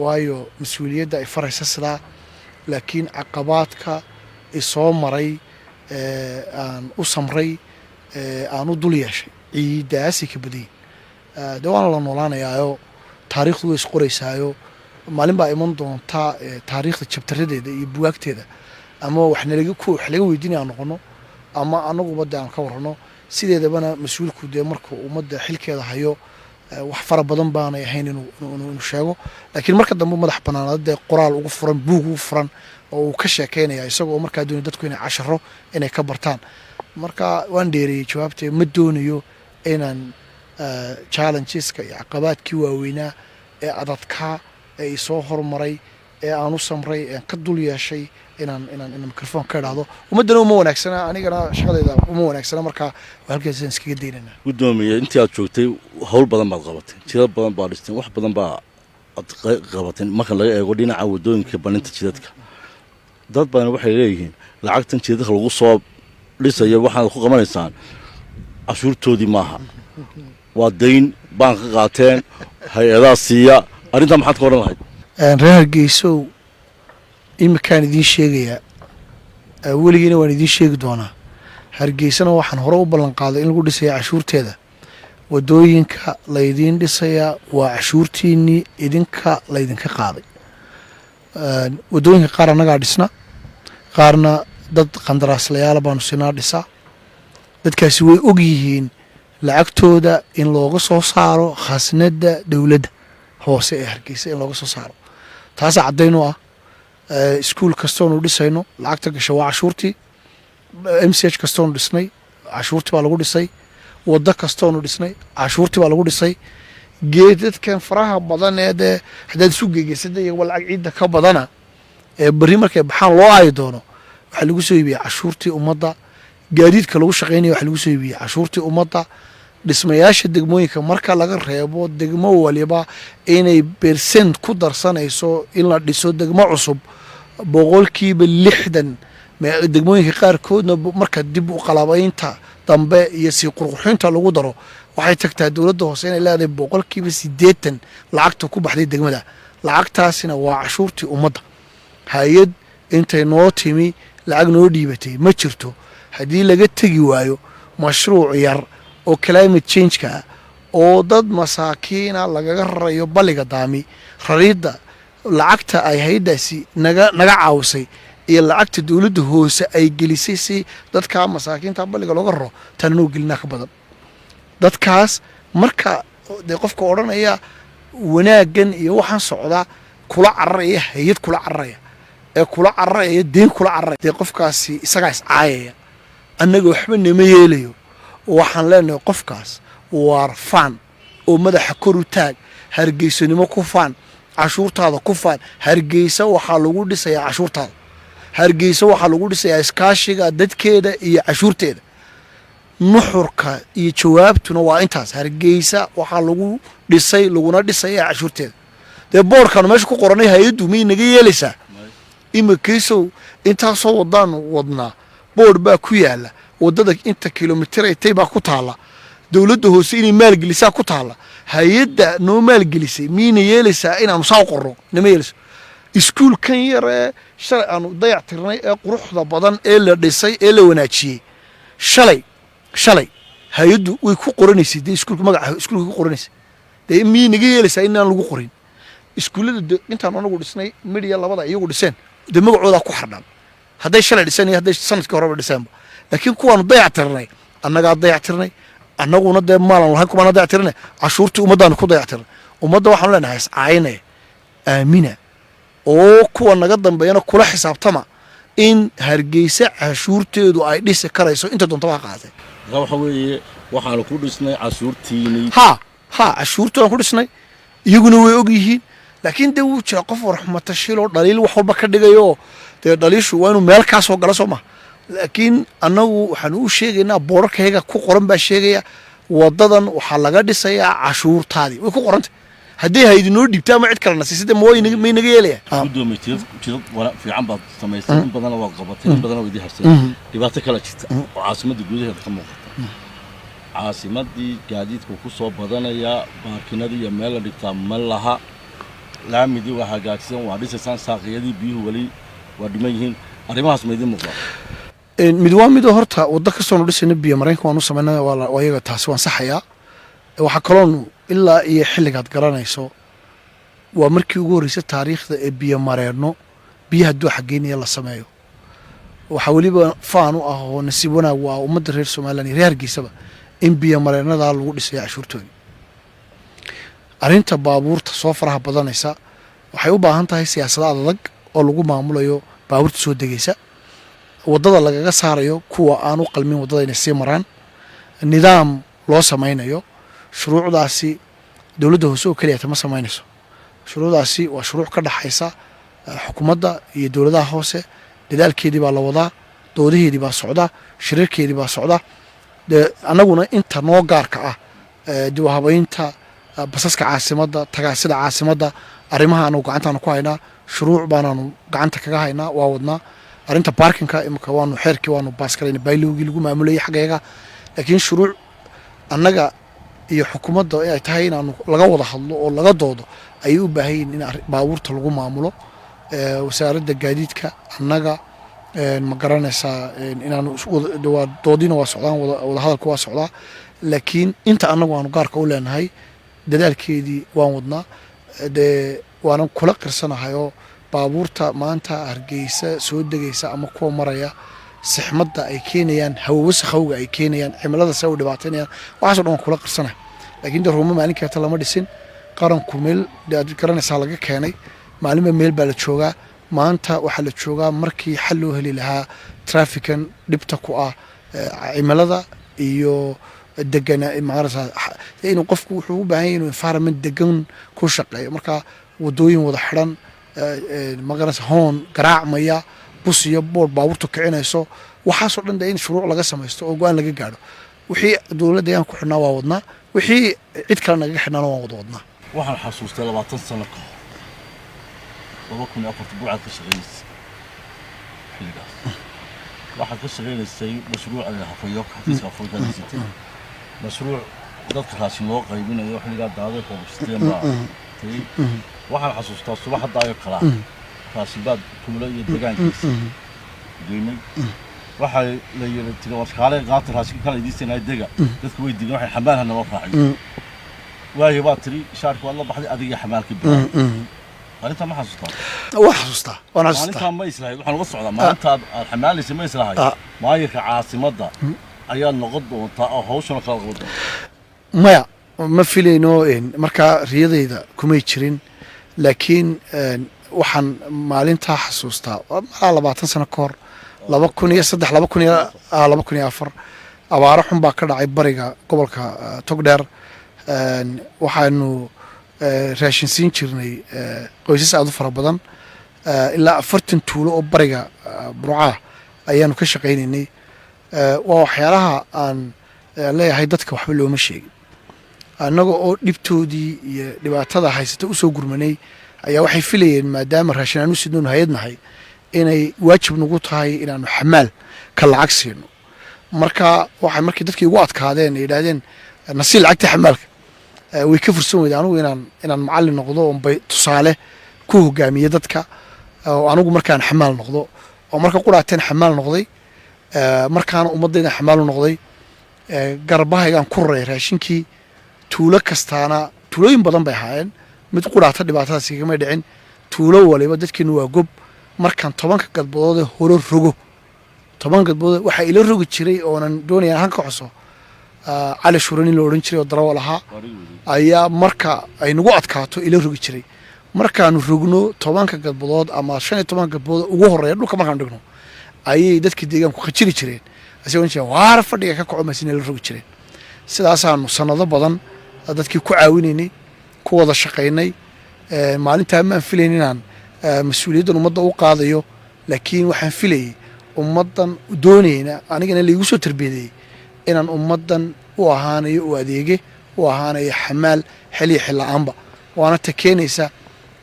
waayo mas-uuliyadda ay faraysa sidaa laakiin caqabaadka isoo maray aan u samray aan u dul yeeshay ciiddaasay ka badayin dee waana la noolaanayaayo taariikhdu way isqoraysaayo maalin baa iman doontaa taariikhda jabtaradeeda iyo buwaagteeda ama wax laga weydiinaya aan noqono ama anaguba dee aan ka warrano sideedabana mas-uulku dee markuu ummadda xilkeeda hayo wax fara badan baanay ahayn inuu sheego laakiin marka dambe madax banaanada dee qoraal ugu furan buug ugu furan oo uu ka sheekeynaya isagoo markaa doonay dadku inay casharo inay ka bartaan marka waan dheereeyey jawaabtee ma doonayo inaan challengeska iyo caqabaadkii waaweynaa ee adadkaa ee isoo hormaray ee aan u samray ee ka dul yeeshay inaan microphone ka idhaahdo ummaddana uma wanaagsana anigana shaqadayda uma wanaagsana markaa halkaasaan iskaga daynaynaa. gudoomiye intii aad joogtay hawl badan baad qabatay, jidad badan baad dhisteen, wax badan baa aad qabateen. marka laga eego dhinaca wadooyinka baninta jidadka, dad badan waxay leeyihiin lacagtan jidadka lagu soo dhisayo waxaad ku qabanaysaan cashuurtoodii maaha, waa dayn baan ka qaateen hay-adaha siiya. arrintaa maxaad ka odhan lahayd? reer Hargeysow iminkaan idiin sheegayaa, weligiina waan idiin sheegi doonaa. Hargeysana waxaan hore u ballan qaaday in lagu dhisaya cashuurteeda. wadooyinka laydiin dhisayaa waa cashuurtiinnii idinka laydinka qaaday. wadooyinka qaar annagaa dhisna, qaarna dad qandaraaslayaala baanu sinaa dhisaa. dadkaasi way og yihiin lacagtooda in looga soo saaro khasnadda dowladda hoose ee Hargeysa in looga soo saaro. taasaa caddayn u ah. iskuul kastoonu dhisayno lacagta gasha waa cashuurtii. MCH kastoonu dhisnay cashuurtii baa lagu dhisay. waddo kastoonu dhisnay cashuurtii baa lagu dhisay. geedadkan faraha badan ee dee haddaad isu geegeysada iyagaba lacag ciidda ka badana ee berri markay baxaan loo aayi doono waxaa lagu soo iibiyey cashuurtii ummadda. gaadiidka lagu shaqaynaya waxaa lagu soo iibiyey cashuurtii ummadda. dhismayaasha degmooyinka marka laga reebo degmo waliba inay bersent ku darsanayso in la dhiso degmo cusub 60% degmooyinka qaarkoodna marka dib u qalabaynta dambe iyo sii qurqurxinta lagu daro waxay tagtaa dowladda hoose inay leedahay 80% lacagta ku baxday degmada. lacagtaasina waa cashuurtii ummadda. hay-ad intay noo timi lacag noo dhiibatay ma jirto. haddii laga tegi waayo mashruuc yar oo climate change-ka ah oo dad masaakiina lagaga rarayo balliga daami, raridda lacagta ay hay'adaasi naga caawisay iyo lacagta dowladda hoose ay gelisay si dadka masaakiinta balliga looga raro tan noo gelinaa ka badan. dadkaas marka dee qofka odhanaya wanaaggan iyo waxaan socdaa kula cararaya hay-ad kula cararaya ee kula cararaya deen kula cararaya dee qofkaasi isagaa iscaayaya. annaga waxba nama yeelayo. waxaan leenahay qofkaas waar faan oo madaxa kor u taag, hargeysanimo ku faan, cashuurtaada ku faan. hargeysa waxaa lagu dhisayaa cashuurtaada. hargeysa waxaa lagu dhisayaa iskaashiga dadkeeda iyo cashuurteeda. nuxurka iyo jawaabtuna waa intaas. hargeysa waxaa lagu dhisay laguna dhisayaa cashuurteeda. dee boorkaanu meesha ku qoranay hay-addu miyay naga yeelaysaa? imikaysow intaasoo wadaan wadnaa boor baa ku yaala. waddada inta kilomitir ay tay baa ku taalla. dowladda hoose inay maalgelisaa ku taalla. hay-adda noo maalgelisay miyayna yeelaysaa inaanu saa u qorno? nama yeelayso. iskuulkan yar ee shalay aanu dayac tirnay ee quruxda badan ee la dhisay ee la wanaajiyey shalay hay-addu way ku qoranaysay dee iskuulka magaca iskuulka ku qoranaysay. dee miyay naga yeelaysaa inaan lagu qorin? iskuullada intaan anagu dhisnay midhiya labada iyagu dhiseen dee magacoodaa ku xardhan. hadday shalay dhiseen iyo hadday sanadkii horeba dhiseenba. laakiin kuwaanu dayac tirnay annagaa dayac tirnay. annaguna dee maalan lahayn kubaana dayac tirnay. cashuurtii ummaddaanu ku dayac tirnay. ummadda waxaanu leenahay iscaayne aamina oo kuwa naga dambeeyana kula xisaabtama in Hargeysa cashuurteedu ay dhisi karayso inta doontaba ha qaatay. waxa weeye waxaanu ku dhisnay cashuurtiinii. cashuurtaan ku dhisnay iyaguna way og yihiin. laakiin dee wuu jira qof warxmata shiloo dhaliil wax walba ka dhigayo dee dhaliishu waa inuu meel kaa soo gala soo maha. laakiin annagu waxaanu u sheegaynaa boorarkayga ku qoran baa sheegaya waddadan waxaa laga dhisayaa cashuurtaadii way ku qorantay. haddii haydi noo dhiibtaa ma cid kalena siisade may naga yeelayaan. gudoomiye jidad fiican baad samaysay, in badan waad qabatay, in badan waa idii harsay. dhibaato kala jirta oo caasimadda gudaheeda ka muuqata. caasimaddii gaadiidku ku soo badanaya, baarkinadii iyo meel la dhigtaa ma laha. laamidii waa hagaagsan, waa dhisaysaan, saaqiyadii biyuhu weli waa dhiman yihiin. arrimahaas ma idiin muuqdaa? mid waa midoo horta waddo kastoonu dhisayna biyo mareenka waanu samaynaa. waa iyaga taasi waan saxayaa. waxaa kaloonu ilaa iyo xilligaad garanayso waa markii ugu horreysay taariikhda ee biyo mareenno biyaha dooxa geynaya la sameeyo. waxaa weliba faan u ah oo nasiib wanaag waa ummadda reer Somaliland iyo reer Hargeysaba in biyo mareennadaa lagu dhisaya cashuurtoodii. arrinta baabuurta soo faraha badanaysa waxay u baahan tahay siyaasado adag oo lagu maamulayo baabuurta soo degaysa. waddada lagaga saarayo kuwa aan u qalmin waddada inay sii maraan. nidaam loo samaynayo. shuruucdaasi dowladda hoose oo keliya ma samaynayso. shuruucdaasi waa shuruuc ka dhaxaysa xukuumadda iyo dowladaha hoose dadaalkeedii baa la wadaa doodaheedii baa socda shirarkeedii baa socda annaguna inta noo gaarka ah dib u habaynta basaska caasimadda tagaasida caasimadda arrimaha anagu gacantaanu ku haynaa shuruuc baanaanu gacanta kaga haynaa waa wadnaa arrinta baarkinka imika waanu xeerkii waanu baaskarayna baylowgii lagu maamulayay xaggeega laakiin shuruuc annaga iyo xukuumadda ay tahay inaanu laga wada hadlo oo laga doodo ayay u baahan yihiin in baabuurta lagu maamulo wasaaradda gaadiidka annaga ma garanaysaa inaanu doodina waa socdaan wadahadalka waa socdaa laakiin inta annagu aanu gaarka u leenahay dadaalkeedii waan wadnaa dee waanan kula qirsanahay oo baabuurta maanta hargeysa soo degaysa ama kuwa maraya sixmadda ay keenayaan hawawasakhowga ay keenayaan cimilada se u dhibaataynayaan waxaaso dhan waan kula qirsanahay laakiin dee rumo maalin keeta lama dhisin qaranku meel aad garanaysaa laga keenay maalinba meel baa la joogaa maanta waxaa la joogaa markii xal loo heli lahaa trafican dhibta ku ah cimilada iyo degan inuu qofku wuxuu u baahan yahay inuu environment degan ku shaqeeyo marka wadooyin wada xiran magaranaysa hoon garaacmaya bus iyo boor baabuurtu kicinayso waxaasoo dhan dee in shuruuc laga samaysto oo go-aan laga gaadho wixii dowladda ayaan ku xidhnaa waa wadnaa wixii cid kale nagaga xidhnaana waan wada wadnaa waxaan xasuustay 20 sano ka hor 2004 buucaad ka shaqeynaysa xilligaas waxaad ka shaqeynaysay mashruuc hafayo xafiiska afurkanisitay mashruuc dadka raashin loo qaybinayo xilligaa daadad oo bisteen baa waxaan xasuustaa subax hadda ayo kala raashibaad tuulo iyo deegaankiisa geynay waxay la yiri tiga warshaqaale qaata raashin kala idiisanay dega dadku way digan waxay xamaalaha noo raacay waayo baa tiri shaarku alla baxday adiga xamaalkii baa arinta ma xasuustaa waa xasuustaa arinta ma islahay waxaan uga socdaa maanta xamaalisa ma islahay maayirka caasimadda ayaa noqon doonta oo hawshan kala qabto maya ma filayno marka riyadayda kumay jirin laakiin waxaan maalintaa xasuustaa malaa 20 sano ka hor 2003 2004 abaaro xun baa ka dhacay bariga gobolka togdheer waxaanu raashin siin jirnay qoysas aad u fara badan ilaa 40 tuulo oo bariga burca ayaanu ka shaqaynaynay waa waxyaalaha aan leeyahay dadka waxba looma sheegin annaga oo dhibtoodii iyo dhibaatada haysata usoo gurmanay ayaa waxay filayeen maadaama raashin aanu sidnoonu hayadnahay inay waajib nagu tahay inaanu xamaal ka lacag siino marka waxay markii dadkii ugu adkaadeen yidhaahdeen nasiil lacagta xamaalka way ka fursan weyday anugu inaan macallin noqdo oo tusaale ku hogaamiye dadka oo anugu markaan xamaal noqdo oo marka quraateen xamaal noqday markaana ummadayda xamaal u noqday garbahaygaan ku raray raashinkii tuulo kastaana tuulooyin badan bay ahaayeen mid quraata dhibaatadaas igama dhicin tuulo waliba dadkeenu waa gob markaan 10 gadbood hore rogo 10 gadbood waxa ila rogi jiray oonan doonayaan hanka xuso cali shurani loo oran jiray oo darawal ahaa ayaa marka ay nagu adkaato ila rogi jiray markaanu rogno 10 gadbood ama 15 gadbood ugu horeeya dhulka markaan dhigno ayay dadkii deegaanku khajiri jireen asagoo inta waar fadhiga ka kaco masina la rogi jireen sidaasaanu sanado badan dadkii ku caawinaynay ku wada shaqaynay maalintaa maan filayn inaan mas-uuliyaddan ummadda u qaadayo laakiin waxaan filayay ummaddan doonayna anigana laygu soo tarbiyadeeyey inaan ummaddan u ahaanayo u adeege u ahaanayo xamaal xiliya xilla-aanba waana ta keenaysa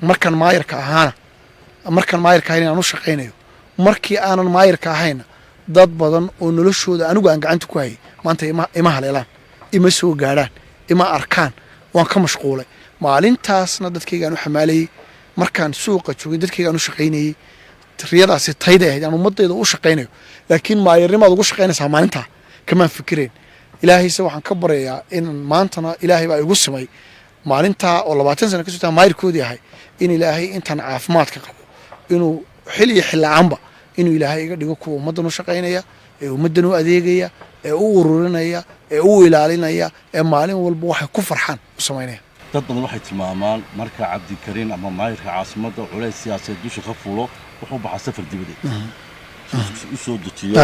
markaan maayirka ahaana markaan maayirka ahayn inaan u shaqaynayo markii aanan maayirka ahayna dad badan oo noloshooda anigu aan gacanta ku hayay maanta ima haleelaan ima soo gaadhaan ima arkaan waan ka mashquulay maalintaasna dadkaygaan u xamaalayay markaan suuqa joogay dadkaygaan u shaqaynayay riyadaasi tayda ahayd aan ummadayda u shaqaynayo laakiin maayirnimaad ugu shaqaynaysaa maalintaa kamaan fikireen ilaahayse waxaan ka baryayaa in maantana ilaahay baa igu simay maalintaa oo 20 sano ka soo taa maayirkoodii ahay in ilaahay intaan caafimaadka qabo inuu xilliya xilla-aanba inuu ilaahay iga dhigo kuwa ummaddan u shaqaynaya ee ummaddan u adeegaya ee u ururinaya ee u ilaalinaya ee maalin walba waxay ku farxaan u samaynaya dad badan waxay tilmaamaan marka cabdikariin ama maayirka caasimadda culays siyaasadeed dusha ka fuulo wuxuu baxaa safar dibadeed u soo dejiyo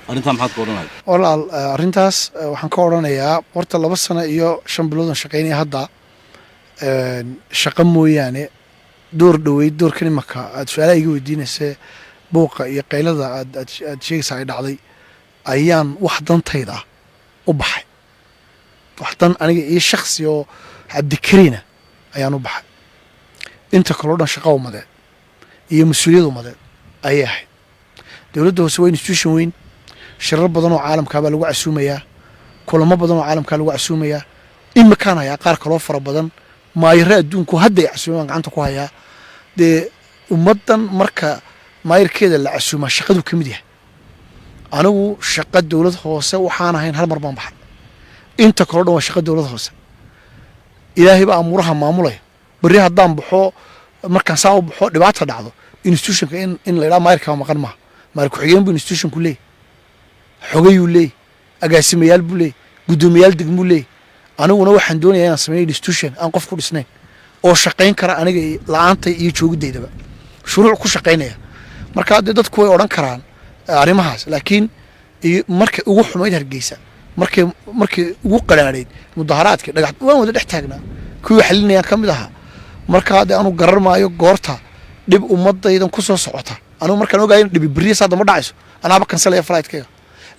arrintaa maxaad ka odhanahay walaal arrintaas waxaan ka odhanayaa horta 2 sano iyo 5 bilood aan shaqaynaya hadda shaqo mooyaane door dhaweyd doorkan imaka aad su-aalaha iga weydiinaysa buuqa iyo qaylada aad sheegaysa ay dhacday ayaan wax dantayda ah u baxay wax dan aniga iyo shaksi oo cabdikariina ayaan u baxay inta kaloo dhan shaqo umadeed iyo mas-uuliyad umadeed ayay ahayd dowladda hoose waa institution weyn shirar badan oo caalamkaabaa lagu casuumayaa kulamo badan oo caalamkaa lagu casuumayaa imakaan hayaa qaar kaloo fara badan maayare adduunku hadda ay casuumaan gacanta ku hayaa dee ummaddan marka maayarkeeda la casuumaa shaqaduu ka mid yahay anigu shaqa dowlad hoose waxaan ahayn hal mar baan baxay inta kaloo dhan waa shaqa dowlad hoose ilaahay baa amuuraha maamulaya berri haddaan baxo markaan saa u baxo dhibaata dhacdo institutionka in la idhaha maayarkaa maqan maaha maayar ku-xigeen buu institutionku leeyahy xogayuu leeyahy agaasimayaal buu leeyahy guddoomiyaal degmuu leeyahy aniguna waxaan doonayaa inaan sameeyo institution aan qof ku dhisnayn oo shaqayn kara aniga la-aantay iyo joogidaydaba shuruuc ku shaqaynaya marka dee dadku way odhan karaan arrimahaas laakiin markay ugu xumayd hargeysa markay ugu qaraadhayd mudaharaadkii dhagax waan wada dhex taagnaa kuwii xalinayaan ka mid ahaa markaa dee anu garar maayo goorta dhib ummadaydan ku soo socota anigu markaan ogahay in dhibi beriya saada ma dhacayso anaaba kansalaya flightkeega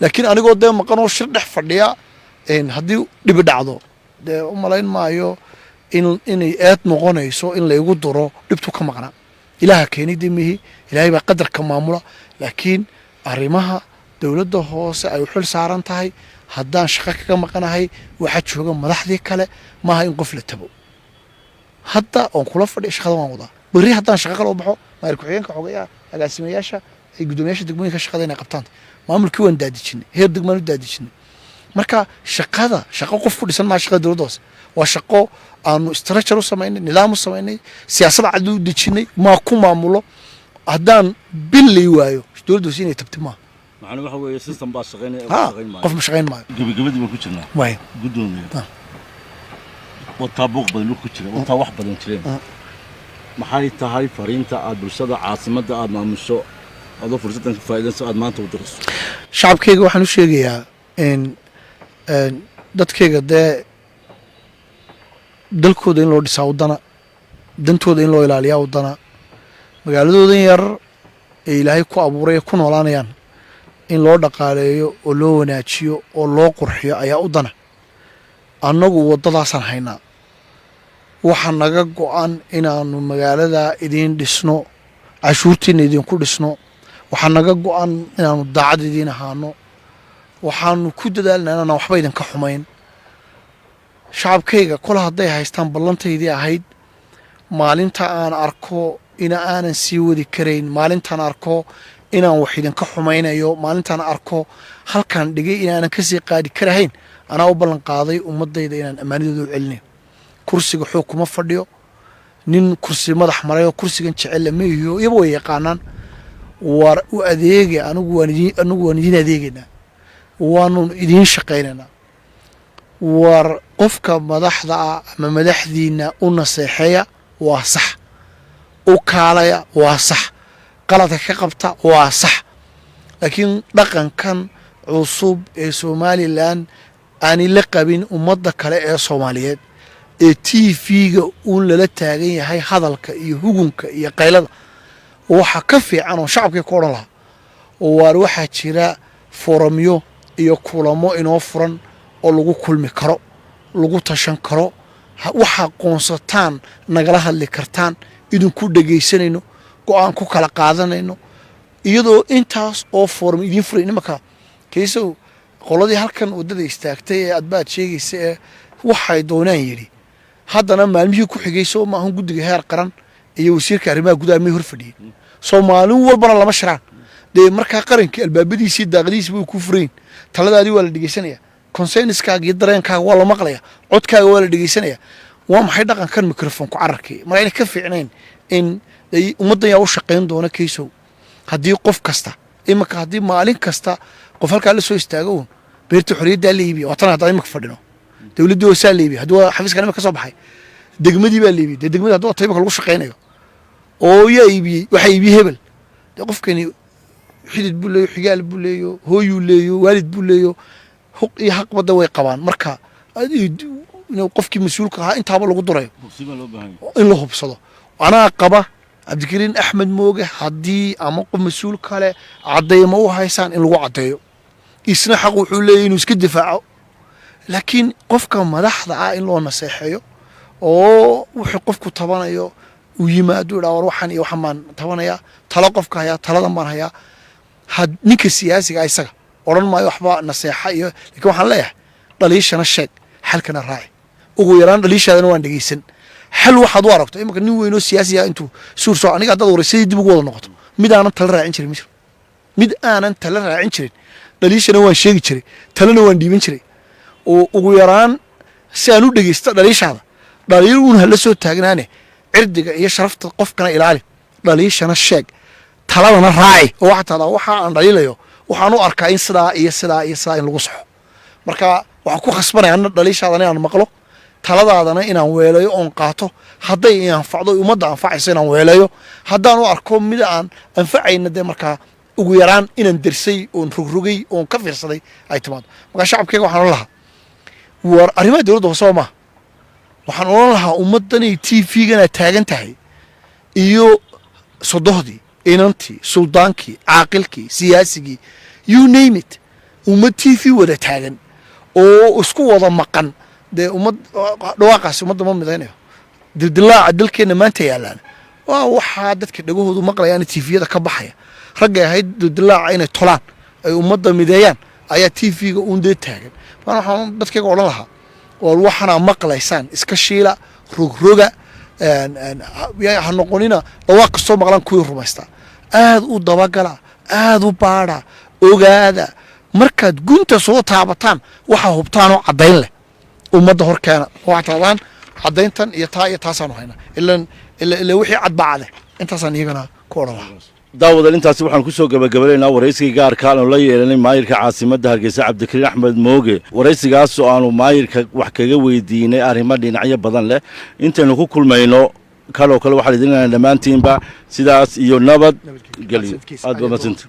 laakiin anigoo dee maqan oo shir dhex fadhiya haddii dhibi dhacdo dee u malayn maayo inay eed noqonayso in laygu duro dhibtu ka maqnaa ilaaha keenay dee mihi ilaahay baa qadarka maamula laakiin arrimaha dowladda hoose ay u xil saaran tahay haddaan shaqo kaga maqanahay waxaa jooga madaxdii kale maaha in qof la tabo hadda oon kula fadhiya shaqada waan wadaa berri haddaan shaqo kale u baxo maayar ku-xigeenka xogayaha agaasimayaasha ay guddoomiyaasha degmooyinka shaqada inay qabtaan maamulkii waan daadijinay heer degmaan u daadijinay marka shaqo qof ku dhisan maa shaqada dowladda hoose waa shaqo aanu structure u samaynay nidaam u samaynay siyaasada cad u dejinay maa ku maamulo haddaan billay waayo dowladda hoose inay tabti maaha macnuu waxa weeye system baa shaqaynaya qof ma shaqayn maayo gabagabadii baan ku jirnaa waay guddoomiye wataa buuq badan ku jira wataa wax badan jireen maxay tahay fariinta aad bulshada caasimadda aad maamusho adoo fursaddan ka faa'iidayso aad maanta u dirayso shacabkayga waxaan u sheegayaa in dadkayga dee dalkooda in loo dhisaa waddana dantooda in loo ilaaliyaa waddana magaaladoodan yar ee ilaahay ku abuuray ku noolaanayaan in loo dhaqaaleeyo oo loo wanaajiyo oo loo qurxiyo ayaa u dana annagu waddadaasaan haynaa waxaa naga go-an inaanu magaalada idiin dhisno cashuurtiina idinku dhisno waxaa naga go-an inaanu daacad idiin ahaano waxaanu ku dadaalnaa inaanan waxba idinka xumayn shacabkayga kol hadday haystaan ballantaydii ahayd maalinta aan arko ina aanan sii wadi karayn maalintaan arko inaan wax idinka xumaynayo maalintaan arko halkaan dhigay inaanan kasii qaadi karahayn anaa u ballan qaaday ummadayda inaan ammaanidooda u celinayo kursiga xoog kuma fadhiyo nin kursi madax marayoo kursigan jecella ma ihiyo iyaba way yaqaanaan war u adeega anigu waan idiin adeegaynaa waanu idiin shaqaynaynaa war qofka madaxda ah ama madaxdiina u naseexeeya waa sax u kaalaya waa sax qaladka ka qabta waa sax laakiin dhaqankan cusub ee somalilan aanay la qabin ummadda kale ee soomaaliyeed ee t v-ga uun lala taagan yahay hadalka iyo hugunka iyo qaylada waxa ka fiican oo shacabkii ku odhan lahaa waar waxaa jira foramyo iyo kulamo inoo furan oo lagu kulmi karo lagu tashan karo waxaa qoonsataan nagala hadli kartaan idinku dhegaysanayno go-aan ku kala qaadanayno iyadoo intaas oo forum idiin furay nimanka kaysow qoladii halkan waddada istaagtay ee adbaad sheegaysa ee waxay doonaan yidhi haddana maalmihii ku xigayso maahan guddiga heer qaran iyo wasiirka arrimaha gudaha may hor fadhiyeen soomaalin walbana lama shiraan dee markaa qarankii albaabadiisii daaqadihiisi way ku furayn taladaadii waa la dhegaysanaya consenskaaga iyo dareenkaaga waa la maqlaya codkaaga waa la dhegaysanaya waa maxay dhaqankan microfonku cararkii mar ayna ka fiicnayn in ummaddan yaa u shaqayn doona kaysow haddii qof kasta imanka haddii maalin kasta qof halkaa la soo istaago uun beerta xorriyaddaa la iibiya waatan haddaan imanka fadhino dowladdii hoosaa la iibiya haddii waa xafiiskan imanka ka soo baxay degmadii baa la iibiyey dee degmadii haddii waa taymaka lagu shaqaynayo oo yaa iibiyey waxaa iibiyey hebel dee qofkani xidid buu leeyo xigaal buu leeyo hooyuu leeyo waalid buu leeyo huq iyo haqbadda way qabaan marka inuu qofkii mas-uulka ahaa intaaba lagu durayo in la hubsado anaa qaba cabdikariin axmed mooge haddii ama qof mas-uul kale caddeeyma u haysaan in lagu caddeeyo isna xaq wuxuu leeyahy inuu iska difaaco laakiin qofka madaxda ah in loo naseexeeyo oo wuxuu qofku tabanayo uu yimaado idhaa war waxaan iyo waxaan baan tabanayaa talo qofka hayaa taladan baan hayaa ninka siyaasiga isaga odhan maayo waxba naseexa iyo laakiin waxaan leeyahay dhaliishana sheeg xalkana raaci ugu yaraan dhaliishaadana waan dhegeysan xal waxaad u aragto imanka nin weynoo siyaasiya intuu suurso aniga haddaad waraysadii dib ugu wada noqoto mid aanan tala raacin jirin ma jiro mid aanan tala raacin jirin dhaliishana waan sheegi jiray talana waan dhiiban jiray oo ugu yaraan si aan u dhegeysto dhaliishaada dhaliil uun hala soo taagnaane cirdiga iyo sharafta qofkana ilaali dhaliishana sheeg taladana raaci oo waxaa tahdaa waxa aan dhaliilayo waxaan u arkaa in sidaa iyo sidaa iyo sidaa in lagu saxo marka waxaan ku khasbanaya ana dhaliishaadana inaan maqlo taladaadana inaan weelayo oon qaato hadday i anfacdo ummadda anfacayso inaan weelayo haddaan u arko mid aan anfacayna dee markaa ugu yaraan inaan dersay oon rogrogay oon ka fiirsaday ay timaado markaa shacabkeyga waxaan odhan lahaa war arrimaha dowladda hoose maaha waxaan odhan lahaa ummaddanay t v-gana taagan tahay iyo sodohdii inantii suldaankii caaqilkii siyaasigii you name it ummad t v wada taagan oo isku wada maqan dee ummad dhawaaqaasi ummadda ma midaynayo dildilaaca dalkeenna maanta yaalaan waa waxaa dadka dhagahoodu maqlayaan tviyada ka baxaya raggay ahayd dildilaaca inay tolaan ay ummadda mideeyaan ayaa t v-ga uun dee taagan maana waxaan dadkayga odhan lahaa war waxaanaa maqlaysaan iska shiila rogroga ha noqonina dhawaaq kastoo maqlaan kuwii rumaystaa aad u dabagala aad u baadha ogaada markaad gunta soo taabataan waxaa hubtaanoo caddayn leh ummadda horkeena waxaa taadaan caddayntan iyo taasaanu haynaa ila wixii cadbacade intaasaan iyagana ku odhan lahaa daawadal intaasi waxaan ku soo gabagabanaynaa waraysigii gaarka aanu la yeelanay maayirka caasimadda hargeysa cabdikariin axmed mooge waraysigaas oo aanu maayirka wax kaga weydiinay arrimo dhinacyo badan leh intaynu ku kulmayno kaloo kale waxaan idin lenahay dhammaantiinba sidaas iyo nabad gelyo aad ba madsanta